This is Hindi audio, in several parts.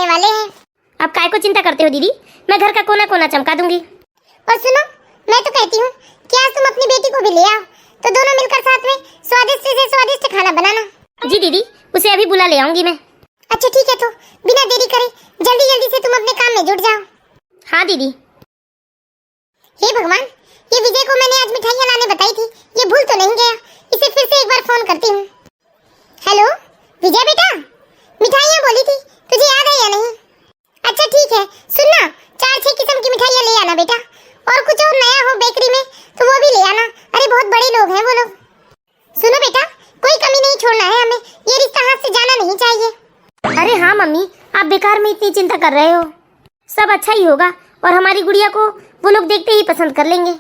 आने वाले हैं। आप काय को चिंता करते हो दीदी, मैं घर का कोना कोना चमका दूंगी। और सुनो, मैं तो कहती हूँ कि आज तुम अपनी बेटी को भी ले आओ, तो दोनों मिलकर साथ में स्वादिष्ट से स्वादिष्ट खाना बनाना। जी दीदी, उसे अभी बुला ले आऊंगी मैं। अच्छा ठीक है, तो बिना देरी करे जल्दी जल्दी से तुम अपने काम में जुट जाओ। हाँ दीदी। हे भगवान, ये विजय को मैंने आज मिठाइयाँ लाने बताई थी, ये भूल तो नहीं गया। इसे फिर से एक बार फोन करती हूँ। हेलो विजय बेटा, मिठाइयाँ बोली थी, तुझे याद है या नहीं? अच्छा ठीक है, सुनना 4-6 किस्म की मिठाइयाँ ले आना बेटा, और कुछ और नया हो बेकरी में तो वो भी ले आना। अरे बहुत बड़े लोग हैं वो लोग। सुनो बेटा, कोई कमी नहीं छोड़ना है हमें, ये रिश्ता हाथ से जाना नहीं चाहिए। अरे हाँ मम्मी, आप बेकार में इतनी चिंता कर रहे हो, सब अच्छा ही होगा और हमारी गुड़िया को वो लोग देखते ही पसंद कर लेंगे।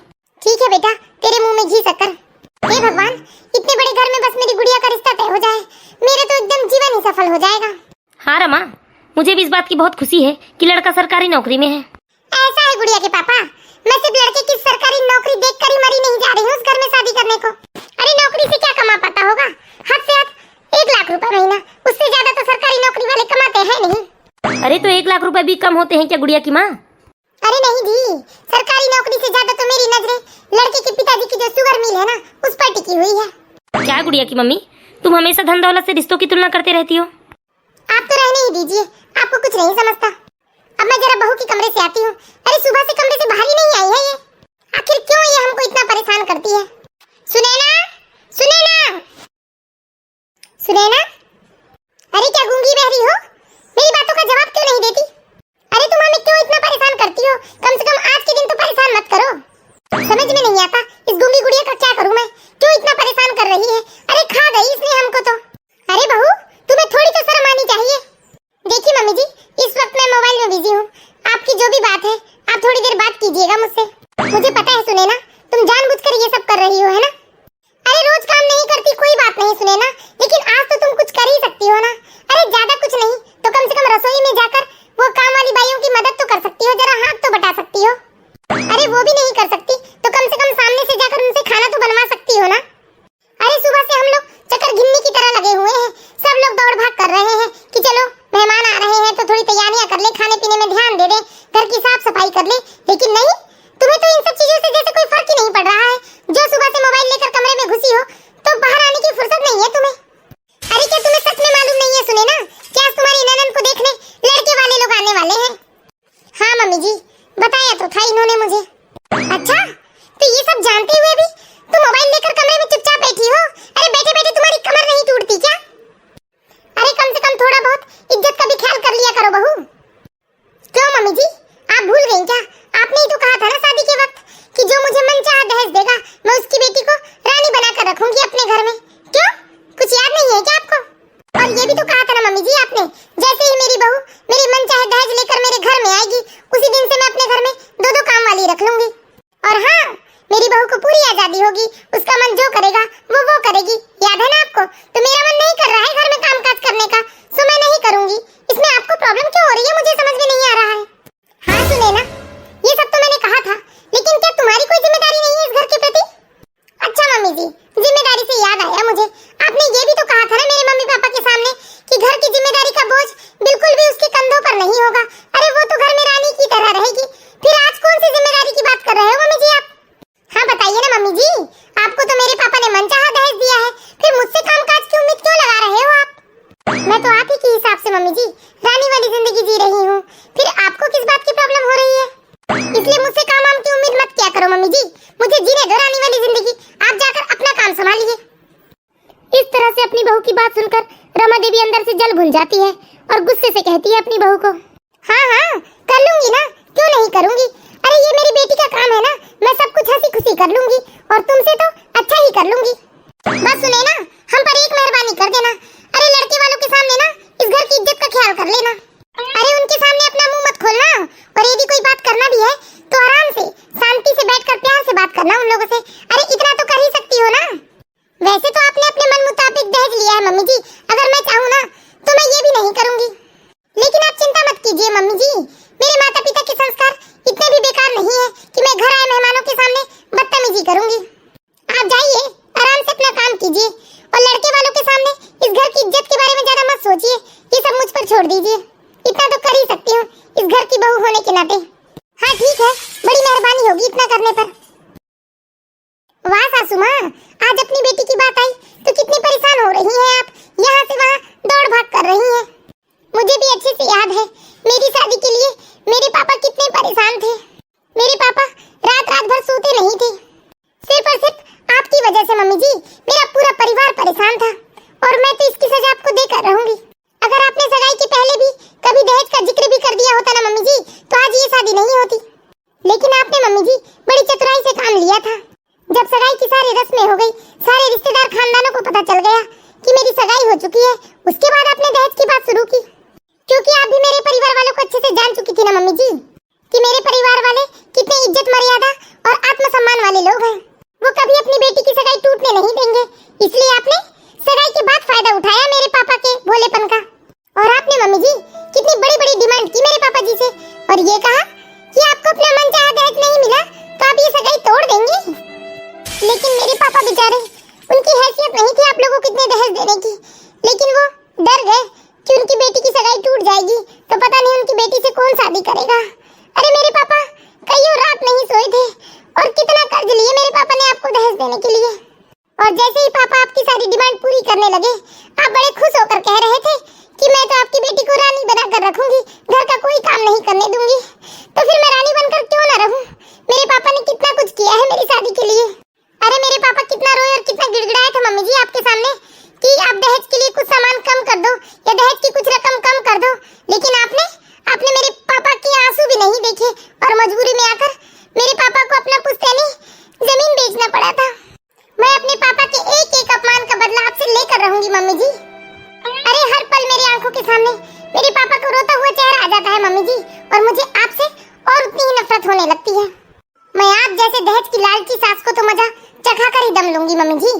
ठीक है बेटा, तेरे मुंह में घी शक्कर। हे भगवान, इतने बड़े घर में बस मेरी गुड़िया का रिश्ता तय हो जाए, मेरा तो एकदम जीवन ही सफल हो जाएगा। हाँ रमा, मुझे भी इस बात की बहुत खुशी है कि लड़का सरकारी नौकरी में है। ऐसा है गुड़िया के पापा, मैं सिर्फ लड़के की सरकारी नौकरी देखकर ही मरी नहीं जा रही हूँ उस घर में शादी करने को। अरे नौकरी से क्या कमा पाता होगा, हद से हद 1 लाख रुपए महीना, उससे ज्यादा तो सरकारी नौकरी वाले कमाते हैं नहीं। अरे तो 1 लाख रुपए भी कम होते हैं क्या गुड़िया की माँ? अरे नहीं जी, सरकारी नौकरी से ज्यादा तो मेरी नजरें लड़के के पिताजी की जो शुगर मिल है ना, उस पर टिकी हुई है। क्या गुड़िया की मम्मी, तुम हमेशा धन दौलत से रिश्तों की तुलना करते रहती हो। आप तो रहने ही दीजिए, आपको कुछ नहीं समझता। अब मैं जरा बहू के कमरे से आती हूँ। अरे सुबह से कमरे से बाहर ही नहीं आई है ये, आखिर क्यों ये हमको इतना परेशान करती है? सुनैना, सुनैना, सुनैना, अरे क्या गूंगी बहरी हो, मेरी बातों का जवाब क्यों नहीं देती? अरे तुम हमें क्यों इतना परेशान करती हो? कम से कम आज के दिन तो परेशान मत करो। समझ में नहीं आता इस गूंगी गुड़िया का क्या करूं मैं, क्यों इतना परेशान कर रही है? अरे खा गई इसने हमको तो। अरे बहू, तुम्हें थोड़ी तो शर्म आनी चाहिए। देखिए मम्मी जी, इस वक्त मैं मोबाइल में बिजी हूँ, आपकी जो भी बात है आप थोड़ी देर बात कीजिएगा मुझसे। मुझे पता है सुनैना, तुम जानबूझकर ये सब कर रही हो, है ना? अरे रोज काम नहीं करती कोई बात नहीं सुनैना, लेकिन आज तो तुम कुछ कर ही सकती हो ना। अरे ज्यादा कुछ नहीं तो कम से कम रसोई में जाकर वो काम वाली बाइयों की मदद तो कर सकती हो, जरा हाथ तो बटा सकती हो। अरे वो भी नहीं कर सकती तो कम से कम सामने से जाकर उनसे खाना तो बनवा सकती हो ना। अरे सुबह से हम लोग चक्कर घिन्नी की तरह लगे हुए हैं, सब लोग दौड़ भाग कर रहे हैं कि चलो मेहमान आ रहे हैं तो थोड़ी तैयारियां कर ले, खाने पीने में ध्यान दे दे, घर की साफ सफाई कर ले, लेकिन नहीं, तुम्हें तो इन सब चीजों से जैसे कोई फर्क ही नहीं पड़ रहा है। जो सुबह से मोबाइल लेकर कमरे में घुसी हो तो बाहर आने की फुर्सत नहीं है तुम्हें। अरे क्या तुम्हें सच में मालूम नहीं है सुनैना, क्या आज तुम्हारी ननद को देखने लड़के वाले लोग आने वाले हैं? हाँ मम्मी जी, बताया तो था इन्होंने मुझे। अच्छा, तो ये सब जानते हुए भी तुम मोबाइल लेकर कमरे में चुपचाप बैठी हो? अरे बैठे बैठे तुम्हारी कमर नहीं टूटती क्या? अरे कम से कम थोड़ा बहुत इज्जत का भी ख्याल कर लिया करो बहू। क्यों मम्मी जी, आप भूल गई क्या? आपने ही तो कहा था ना शादी के वक्त कि जो मुझे मन चाहा दहेज देगा मैं उसकी बेटी को रानी बनाकर रखूंगी अपने घर में। क्यों, कुछ याद नहीं है क्या आपको? और ये भी तो कहा था ना मम्मी जी आपने, जैसे ही मेरी बहू मेरी मन चाहे दहेज लेकर मेरे घर में आएगी उसी दिन से मैं अपने घर में 2-2 काम वाली रख लूंगी। और हाँ, मेरी बहू को पूरी आजादी होगी, उसका मन जो करेगा वो करेगी, याद है ना आपको? तो मेरा मन नहीं कर रहा है घर में कामकाज करने का, सो मैं नहीं करूंगी। इसमें आपको प्रॉब्लम क्यों हो रही है, मुझे समझ में नहीं आ रहा है। हाँ सुनैना, ये सब तो मैंने कहा था, लेकिन क्या तुम्हारी कोई जिम्मेदारी नहीं है इस घर के प्रति? अच्छा मम्मी जी, जिम्मेदारी से याद आया मुझे, आपने ये भी तो कहा था ना मेरे मम्मी पापा के सामने कि घर की जिम्मेदारी का बोझ बिल्कुल भी उसके कंधों पर नहीं होगा। अरे वो तो घर में रानी की तरह रहेगी। फिर आज कौन सी जिम्मेदारी की बात कर रहे हो मम्मी जी आप? हाँ बताइए ना मम्मी जी, आपको तो मेरे पापा ने मनचाहा दहेज दिया है, फिर मुझसे कामकाज की उम्मीद क्यों लगा रहे हो आप? मैं तो आप ही के हिसाब से मम्मी जी रानी वाली जिंदगी जी रही हूँ, फिर आपको किस बात की प्रॉब्लम हो रही है? इसलिए मुझसे काम वाम की उम्मीद मत किया करो मम्मी जी, मुझे जीने दो रानी वाली जिंदगी, आप जाकर अपना काम संभालिए। इस तरह से अपनी बहू की बात सुनकर रमा देवी अंदर से जल भुन जाती है और गुस्से से कहती है अपनी बहू को, हाँ हाँ कर लूंगी ना, क्यों नहीं करूंगी? अरे ये मेरी बेटी का काम है ना, मैं सब कुछ हंसी खुशी कर लूंगी और तुमसे तो अच्छा ही कर लूंगी। बस सुने ना, हम पर एक मेहरबानी कर देना, अरे लड़के वालों के सामने ना इस घर की इज्जत का ख्याल कर लेना। अरे उनके सामने अपना मुंह मत खोलना, और यदि कोई बात करना भी है तो आराम से शांति से बैठकर प्यार से बात करना उन लोगों से। अरे इतना तो कर ही सकती हो ना। वैसे तो आपने अपने मन मुताबिक दहेज लिया है मम्मी जी, अगर मैं चाहूँ ना तो मैं ये भी नहीं करूंगी, लेकिन आप चिंता मत कीजिए मम्मी जी, मेरे माता पिता के संस्कार इतने भी बेकार नहीं है कि मैं घर आए मेहमानों के सामने बदतमीजी करूंगी। आप जाइए आराम से अपना काम कीजिए और लड़के वालों के सामने इस घर की इज्जत के बारे में ज्यादा मत सोचिए, ये सब मुझ पर छोड़ दीजिए, इतना तो कर खिलाते। हाँ ठीक है, बड़ी मेहरबानी होगी इतना करने पर। वाह सासू माँ, आज अपनी बेटी की बात आई तो कितनी परेशान हो रही हैं आप, यहाँ से वहाँ दौड़ भाग कर रही हैं। मुझे भी अच्छे से याद है मेरी शादी के लिए मेरे पापा कितने परेशान थे। मेरे पापा रात रात भर सोते नहीं थे। सिर्फ और सिर्फ आपकी वजह से मम्मी जी मेरा पूरा परिवार परेशान था, और मैं तो इसकी सजा आपको देकर रहूंगी। अगर आपने सगाई के पहले भी कभी दहेज का जिक्र भी कर दिया होता ना मम्मी जी, तो आज ये शादी नहीं होती। लेकिन आपने मम्मी जी बड़ी चतुराई से काम लिया था। जब सगाई की सारी रस्में हो गई, सारे रिश्तेदार खानदानों को पता चल गया कि मेरी सगाई हो चुकी है, उसके बाद आपने दहेज की बात शुरू की। क्योंकि आप भी मेरे परिवार वालों को अच्छे से जान चुकी थी ना मम्मी जी कि मेरे परिवार वाले कितने इज्जत मर्यादा और आत्मसम्मान वाले लोग हैं। वो कभी अपनी बेटी की सगाई टूटने नहीं देंगे। इसलिए आपने सगाई के बाद फायदा उठाया मेरे पापा के भोलेपन का। और आपने मम्मी जी कितनी बड़ी बड़ी डिमांड की मेरे पापा जी से, और ये कहा कि आपको अपना मनचाहा दहेज नहीं मिला तो आप ये सगाई तोड़ देंगे। लेकिन मेरे पापा बेचारे, उनकी हैसियत नहीं थी आप लोगों को इतने दहेज देने की, लेकिन वो डर गए कि उनकी बेटी की सगाई टूट जाएगी तो पता नहीं उनकी बेटी से कौन शादी करेगा। अरे मेरे पापा कईयों रात नहीं सोए थे, और कितना कर्ज लिए मेरे पापा ने आपको दहेज देने के लिए। और जैसे ही पापा आपकी सारी डिमांड पूरी करने लगे, आप बड़े खुश होकर कह रहे थे कि मैं तो आपकी बेटी को रानी बनाकर रखूंगी, घर का कोई काम नहीं करने दूंगी। तो फिर मैं रानी बनकर क्यों ना रहूं? मेरे पापा ने कितना कुछ किया है मेरी शादी के लिए। अरे मेरे पापा कितना रोए और कितना गिड़गिड़ाए थे मम्मी जी आपके सामने कि आप दहेज के लिए कुछ सामान कम कर दो या दहेज की कुछ रकम कम कर दो। लेकिन आपने मेरे पापा के आंसू भी नहीं देखे, और मजबूरी में आकर मेरे पापा को अपना पुश्तैनी जमीन बेचना पड़ा था। मैं अपने पापा के एक एक अपमान का बदला आपसे लेकर रहूंगी मम्मी जी। अरे हर पल मेरी आंखों के सामने मेरे पापा का रोता हुआ चेहरा आ जाता है मम्मी जी, और मुझे आपसे और उतनी ही नफरत होने लगती है। मैं आप जैसे दहेज की लालची सास को तो मजा चखा कर ही दम लूंगी मम्मी जी,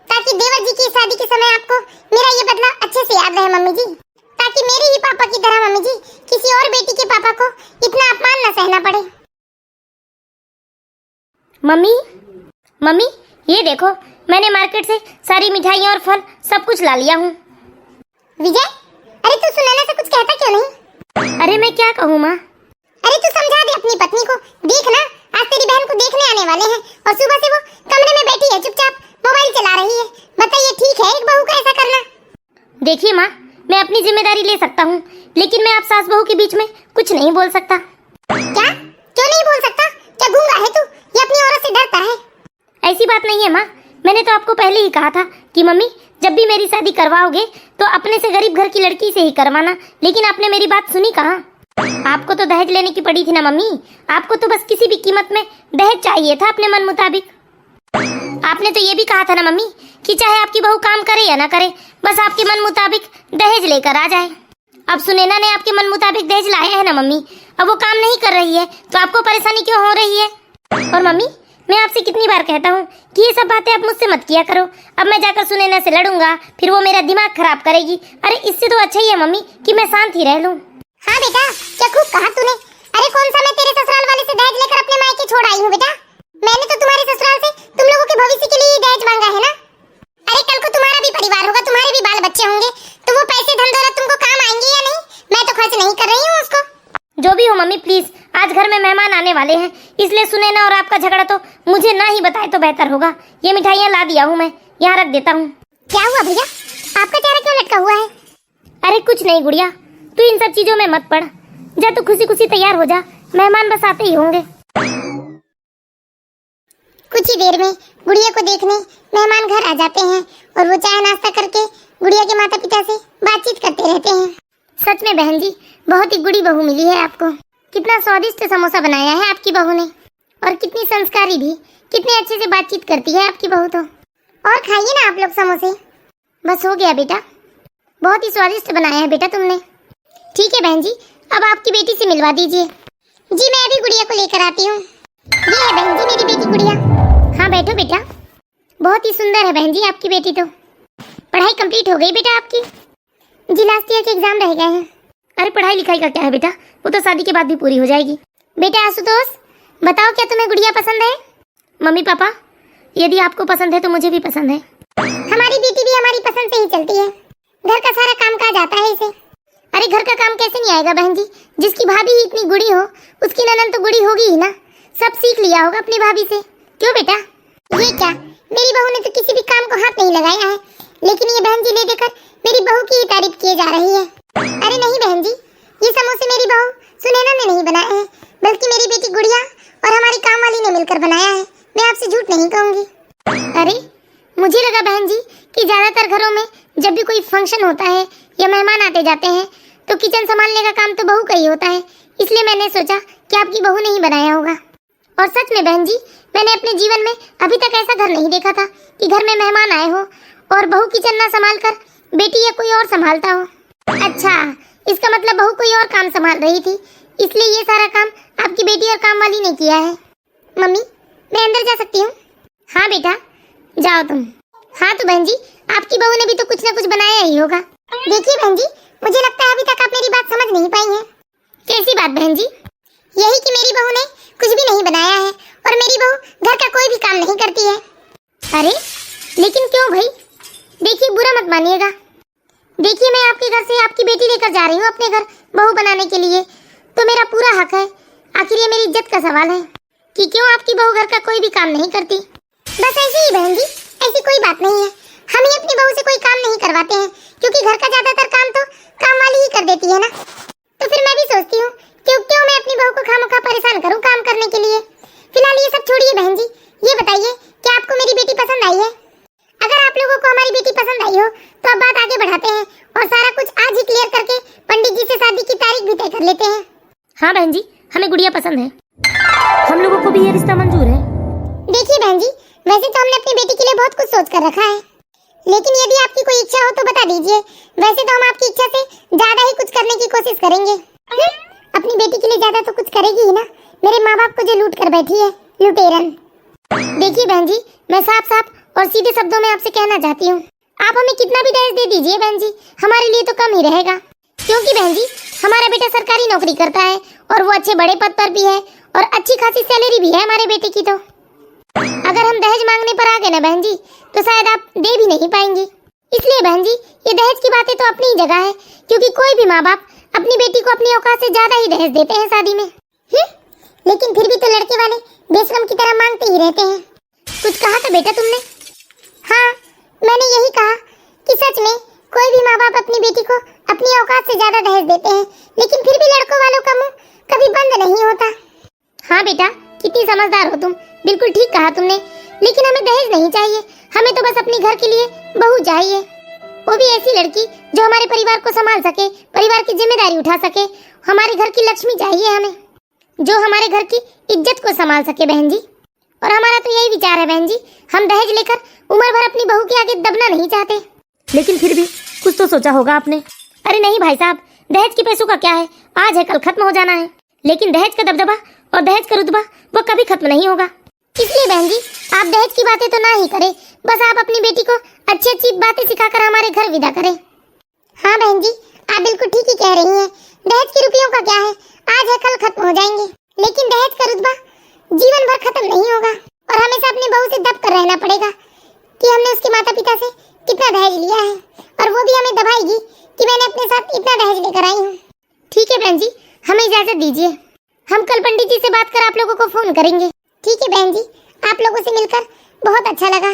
ताकि देवर जी की शादी के समय आपको मेरा ये बदला अच्छे से याद रहे मम्मी जी, ताकि मेरे ही पापा की तरह मम्मी जी किसी और बेटी के पापा को इतना अपमान न सहना पड़े। मम्मी ये देखो, मैंने मार्केट से सारी मिठाइयाँ और फल सब कुछ ला लिया हूँ। विजय, अरे तू सुनैना से कुछ कहता क्यों नहीं? अरे मैं क्या कहूँ माँ? अरे तू समझा दे अपनी पत्नी को। देख ना, आज तेरी बहन को देखने आने वाले हैं, और सुबह से वो कमरे में बैठी है चुपचाप मोबाइल चला रही है। बताइए ठीक है एक बहू का ऐसा करना? देखिए माँ, मैं अपनी जिम्मेदारी ले सकता हूँ, लेकिन मैं आप सास बहू के बीच में कुछ नहीं बोल सकता। क्या? क्यों नहीं बोल सकता? क्या गूंगा है तू या अपनी औरत से डरता है? ऐसी बात नहीं है माँ, मैंने तो आपको पहले ही कहा था कि मम्मी जब भी मेरी शादी करवाओगे तो अपने से गरीब घर की लड़की से ही करवाना, लेकिन आपने मेरी बात सुनी कहाँ? आपको तो दहेज लेने की पड़ी थी ना मम्मी, आपको तो बस किसी भी कीमत में दहेज चाहिए था अपने मन मुताबिक। आपने तो ये भी कहा था ना मम्मी कि चाहे आपकी बहू काम करे या ना करे, बस आपके मन मुताबिक दहेज लेकर आ जाए। अब सुनैना ने आपके मन मुताबिक दहेज लाया है ना मम्मी, अब वो काम नहीं कर रही है तो आपको परेशानी क्यों हो रही है? और मम्मी मैं आपसे कितनी बार कहता हूँ कि ये सब बातें आप मुझसे मत किया करो। अब मैं जाकर सुनैना से लड़ूंगा, फिर वो मेरा दिमाग खराब करेगी। अरे इससे तो अच्छा ही है मम्मी कि मैं शांत ही रह लूं। हाँ बेटा, क्या खूब कहा तूने। अरे कौन सा मैं तेरे ससुराल वाले से दहेज लेकर अपने मायके छोड़ आई हूँ बेटा? मैंने तो तुम्हारे ससुराल से तुम लोगों के भविष्य के लिए दहेज मांगा है ना। अरे कल को तुम्हारा भी परिवार होगा, तुम्हारे भी बाल बच्चे होंगे, तो वो पैसे धन दौलत तुमको काम आएंगे या नहीं? मैं तो खर्च नहीं कर रही हूँ उसको। जो भी हो मम्मी प्लीज, आज घर में मेहमान आने वाले हैं, इसलिए सुनैना और आपका झगड़ा तो मुझे ना ही बताए तो बेहतर होगा। ये मिठाइयाँ ला दिया हूँ मैं, यहाँ रख देता हूँ। क्या हुआ भैया, आपका चेहरा क्यों लटका हुआ है? अरे कुछ नहीं गुड़िया, तू इन सब चीजों में मत पड़, जा तू खुशी खुशी तैयार हो जा, मेहमान बस आते ही होंगे। कुछ ही देर में गुड़िया को देखने मेहमान घर आ जाते हैं, और वो चाय नाश्ता करके गुड़िया के माता पिता से बातचीत करते रहते हैं। सच में बहन जी, बहुत ही गुड़ी बहू मिली है आपको। कितना स्वादिष्ट समोसा बनाया है आपकी बहू ने, और कितनी संस्कारी भी, कितने अच्छे से बातचीत करती है आपकी बहू तो। और खाइए ना आप लोग समोसे। बस हो गया बेटा, बहुत ही स्वादिष्ट बनाया है बेटा तुमने। ठीक है बहन जी, अब आपकी बेटी से मिलवा दीजिए। जी मैं अभी गुड़िया को लेकर आती हूँ। ये है बहन जी मेरी बेटी गुड़िया। हाँ बैठो बेटा, बहुत ही सुंदर है बहन जी आपकी बेटी तो। पढ़ाई कंप्लीट हो गई बेटा आपकी? जी लास्ट ईयर के एग्जाम रह गए हैं। अरे पढ़ाई लिखाई का क्या है बेटा, वो तो शादी के बाद भी पूरी हो जाएगी। बेटा आशुतोष, बताओ क्या तुम्हें गुड़िया पसंद है? मम्मी पापा, यदि आपको पसंद है तो मुझे भी पसंद है। हमारी बेटी भी हमारी पसंद से ही चलती है, घर का सारा काम काज आता है इसे। अरे घर का काम कैसे नहीं आएगा बहन जी? जिसकी भाभी ही इतनी गुड़ी हो उसकी ननद तो गुड़ी होगी ही ना। सब सीख लिया होगा अपनी भाभी से। क्यों बेटा? ये क्या, मेरी बहू ने तो किसी भी काम को हाथ नहीं लगाया है, लेकिन ये बहन जी ले देकर मेरी बहू की ही तारीफ किए जा रही है। अरे नहीं बहन जी, ये समोसे मेरी बहू सुनैना ने नहीं बनाए हैं, बल्कि मेरी बेटी गुड़िया और हमारी काम वाली ने मिलकर बनाया है। मैं आपसे झूठ नहीं कहूंगी। अरे मुझे लगा बहन जी कि ज्यादातर घरों में जब भी कोई फंक्शन होता है या मेहमान आते जाते हैं तो किचन संभालने का काम तो बहू का ही होता है, इसलिए मैंने सोचा कि आपकी बहू ने ही बनाया होगा। और सच में बहन जी, मैंने अपने जीवन में अभी तक ऐसा घर नहीं देखा था कि घर में मेहमान आए हो और बहू किचन ना संभाल कर बेटी या कोई और संभालता हो। अच्छा, इसका मतलब बहू कोई और काम संभाल रही थी, इसलिए ये सारा काम आपकी बेटी और काम वाली ने किया है। मम्मी, मैं अंदर जा सकती हूँ? हाँ बेटा, जाओ तुम। हाँ तो बहन जी, आपकी बहू ने भी तो कुछ ना कुछ बनाया ही होगा। देखिए बहन जी, मुझे लगता है अभी तक आप मेरी बात समझ नहीं पाई हैं। कैसी बात बहन जी? यही कि मेरी बहू ने कुछ भी नहीं बनाया है और मेरी बहू घर का कोई भी काम नहीं करती है। अरे लेकिन क्यों भाई? देखिए, बुरा मत मानिएगा। देखिए, मैं आपके घर से आपकी बेटी लेकर जा रही हूँ अपने घर बहू बनाने के लिए, तो मेरा पूरा हक है। आखिर ये मेरी इज्जत का सवाल है कि क्यों आपकी बहू घर का कोई भी काम नहीं करती। बस ऐसे ही बहन जी, ऐसी कोई बात नहीं है। हम ही अपनी बहू से कोई काम नहीं करवाते हैं, क्योंकि घर का ज्यादातर काम तो काम वाली ही कर देती है ना। तो फिर मैं भी सोचती हूँ क्यों मैं अपनी बहू को खामखा परेशान करूँ काम करने के लिए। फिलहाल ये सब छोड़िए बहन जी, ये बताइए कि आपको मेरी बेटी पसंद आई है? अगर आप लोगों को हमारी बेटी पसंद आई हो तो अब बात आगे बढ़ाते हैं और सारा कुछ आज ही क्लियर करके पंडित जी से शादी की तारीख भी तय कर लेते हैं। हाँ बहन जी, हमें गुड़िया पसंद है, हम लोगों को भी ये रिश्ता मंजूर है। देखिए बहन जी, वैसे तो हमने अपनी बेटी के लिए बहुत कुछ सोच कर रखा है, लेकिन यदि आपकी कोई इच्छा हो तो बता दीजिए। वैसे तो हम आपकी इच्छा से ज्यादा ही कुछ करने की कोशिश करेंगे। अपनी बेटी के लिए ज्यादा तो कुछ करेगी ही ना, मेरे माँ बाप को जो लूट कर बैठी है, लुटेरन। देखिए बहन जी, मैं साफ साफ और सीधे शब्दों में आपसे कहना चाहती हूँ, आप हमें कितना भी दहेज दे दीजिए बहन जी, हमारे लिए तो कम ही रहेगा। क्योंकि बहन जी, हमारा बेटा सरकारी नौकरी करता है और वो अच्छे बड़े पद पर भी है और अच्छी खासी सैलरी भी है हमारे बेटे की। तो अगर हम दहेज मांगने पर आ गए ना बहन जी, तो शायद आप दे भी नहीं पाएंगी। इसलिए बहन जी, ये दहेज की बातें तो अपनी ही जगह है, क्योंकि कोई भी माँ बाप अपनी बेटी को अपनी औकात से ज्यादा ही दहेज देते हैं शादी में। लेकिन फिर भी तो लड़के वाले बेशरम की तरह मांगते ही रहते हैं। कुछ कहा था बेटा तुमने? हाँ, मैंने यही कहा कि सच में कोई भी माँ बाप अपनी बेटी को अपनी औकात से ज्यादा दहेज देते हैं, लेकिन फिर भी लड़कों वालों का मुंह कभी बंद नहीं होता। हाँ बेटा, कितनी समझदार हो तुम, बिल्कुल ठीक कहा तुमने। लेकिन हमें दहेज नहीं चाहिए, हमें तो बस अपनी घर के लिए बहू चाहिए, वो भी ऐसी लड़की जो हमारे परिवार को संभाल सके, परिवार की जिम्मेदारी उठा सके। हमारे घर की लक्ष्मी चाहिए हमें, जो हमारे घर की इज्जत को संभाल सके बहन जी। और हमारा तो यही विचार है बहन जी, हम दहेज लेकर उम्र भर अपनी बहू के आगे दबना नहीं चाहते। लेकिन फिर भी कुछ तो सोचा होगा आपने। अरे नहीं भाई साहब, दहेज के पैसों का क्या है, आज है कल खत्म हो जाना है, लेकिन दहेज का दबदबा और दहेज का रुतबा वो कभी खत्म नहीं होगा। इसलिए बहन जी, आप दहेज की बातें तो ना ही करें, बस आप अपनी बेटी को अच्छी अच्छी बातें सिखाकर हमारे घर विदा करें। हाँ बहन जी, आप बिल्कुल ठीक ही कह रही हैं। दहेज के रुपयों का क्या है, आज है कल खत्म हो जाएंगे, लेकिन दहेज का रुतबा जीवन भर खत्म नहीं होगा और हमेशा अपनी बहू से दब कर रहना पड़ेगा कि हमने उसके माता पिता से कितना दहेज लिया है, और वो भी हमें दबाएगी कि मैंने अपने साथ इतना दहेज लेकर आई हूँ। ठीक है बहन जी, हमें इजाजत दीजिए, हम कल पंडित जी से बात कर आप लोगों को फोन करेंगे। ठीक है बहन जी, आप लोगों से मिलकर बहुत अच्छा लगा।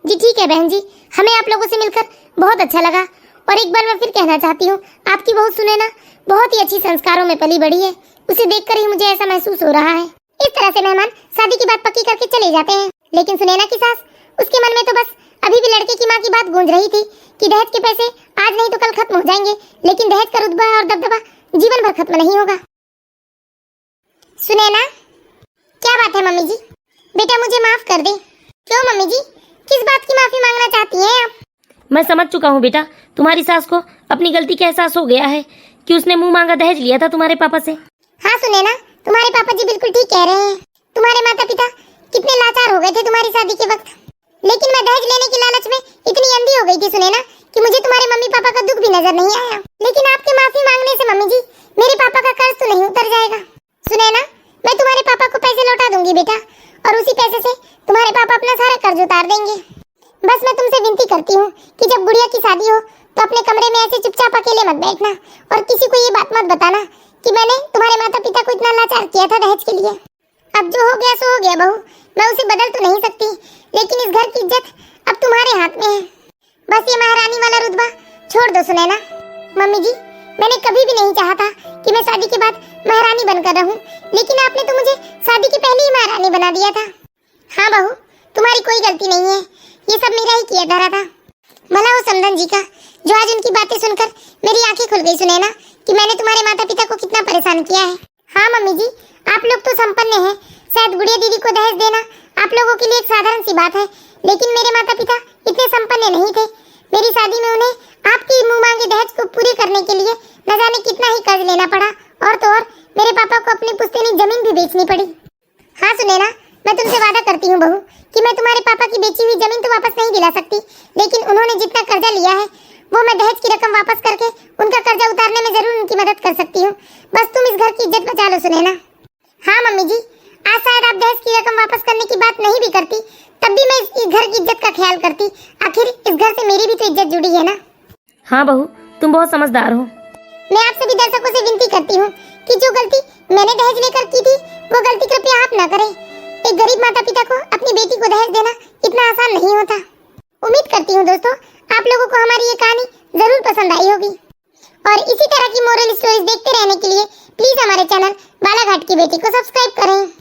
जी ठीक है बहन जी, हमें आप लोगों से मिलकर बहुत अच्छा लगा। और एक बार मैं फिर कहना चाहती हूँ, आपकी बहू सुनैना बहुत ही अच्छी संस्कारों में पली बड़ी है, उसे देखकर ही मुझे ऐसा महसूस हो रहा है। इस तरह से मेहमान शादी की बात पक्की करके चले जाते हैं, लेकिन सुनैना की सास, उसके मन में तो बस अभी भी लड़के की माँ की बात गूंज रही थी कि दहेज के पैसे आज नहीं तो कल खत्म हो जाएंगे, लेकिन दहेज का रुतबा और दबदबा जीवन भर खत्म नहीं होगा। सुनैना, क्या बात है मम्मी जी? बेटा मुझे माफ कर दे। क्यों मम्मी जी, किस बात की माफी मांगना चाहती हैं आप? मैं समझ चुका हूँ बेटा, तुम्हारी सास को अपनी गलती का एहसास हो गया है कि उसने मुंह मांगा दहेज लिया था तुम्हारे पापा से। हाँ सुनैना, तुम्हारे पापा जी बिल्कुल ठीक कह रहे हैं। तुम्हारे माता पिता कितने लाचार हो गए थे तुम्हारी शादी के वक्त, लेकिन मैं दहेज लेने की लालच में इतनी अंधी हो गई थी सुनैना कि मुझे तुम्हारे मम्मी पापा का दुख भी नजर नहीं आया। लेकिन आपके माफी मांगने से मम्मी जी मेरे पापा का कर्ज तो नहीं उतर जाएगा। सुनैना, मैं तुम्हारे पापा को पैसे लौटा दूंगी बेटा, और उसी पैसे से तुम्हारे पापा अपना सारा कर्ज उतार देंगे। बस मैं तुमसे विनती करती हूँ कि जब गुड़िया की शादी हो तो अपने कमरे में ऐसे चुपचाप अकेले मत बैठना और किसी को ये बात मत बताना कि मैंने तुम्हारे माता पिता को इतना लाचार किया था दहेज के लिए। अब जो हो गया सो हो गया बहू, मैं उसे बदल तो नहीं सकती, लेकिन इस घर की इज्जत अब तुम्हारे हाथ में है। बस ये महारानी वाला रुतबा छोड़ दो सुनैना। मम्मी जी, मैंने कभी भी नहीं चाहा था कि मैं शादी के बाद महारानी बनकर रहूं, लेकिन आपने तो मुझे शादी के पहले ही महारानी बना दिया था। हाँ बहू, तुम्हारी कोई गलती नहीं है, ये सब मेरा ही किया धरा था। भला हो समधन जी का, जो आज उनकी बातें सुनकर मेरी आंखें खुल गई सुनैना कि मैंने तुम्हारे माता पिता को कितना परेशान किया है। हाँ मम्मी जी, आप लोग तो संपन्न हैं, शायद गुड़िया दीदी को दहेज देना आप लोगों के लिए एक साधारण सी बात है, लेकिन मेरे माता पिता इतने संपन्न नहीं थे। मेरी शादी में उन्हें आपकी मुंह मांगे दहेज को पूरे करने के लिए न जाने कितना ही कर्ज लेना पड़ा, और तो और मेरे पापा को अपनी पुश्तैनी जमीन भी बेचनी पड़ी। हाँ सुनैना, मैं तुमसे वादा करती हूँ बहू कि मैं तुम्हारे पापा की बेची हुई जमीन तो वापस नहीं दिला सकती, लेकिन उन्होंने जितना कर्जा लिया है वो मैं दहेज की रकम वापस करके उनका कर्जा उतारने में जरूर उनकी मदद कर सकती हूँ। बस तुम इस घर की इज्जत बचा लो सुनैना। हाँ मम्मी जी, आज शायद आप दहेज की रकम वापस करने की बात नहीं भी करती, तब भी मैं इस घर की इज्जत का ख्याल करती। आखिर इस घर से मेरी भी तो इज्जत जुड़ी है ना। हाँ बहू, तुम बहुत समझदार हो। मैं आप सभी दर्शकों से विनती करती हूँ कि जो गलती मैंने दहेज लेकर की थी वो गलती कृपया आप ना करें। एक गरीब माता पिता को अपनी बेटी को दहेज देना इतना आसान नहीं होता। उम्मीद करती हूँ दोस्तों आप लोगों को हमारी ये कहानी जरूर पसंद आई होगी, और इसी तरह की मोरल स्टोरीज देखते रहने के लिए प्लीज हमारे चैनल बालाघाट की बेटी को सब्सक्राइब करें।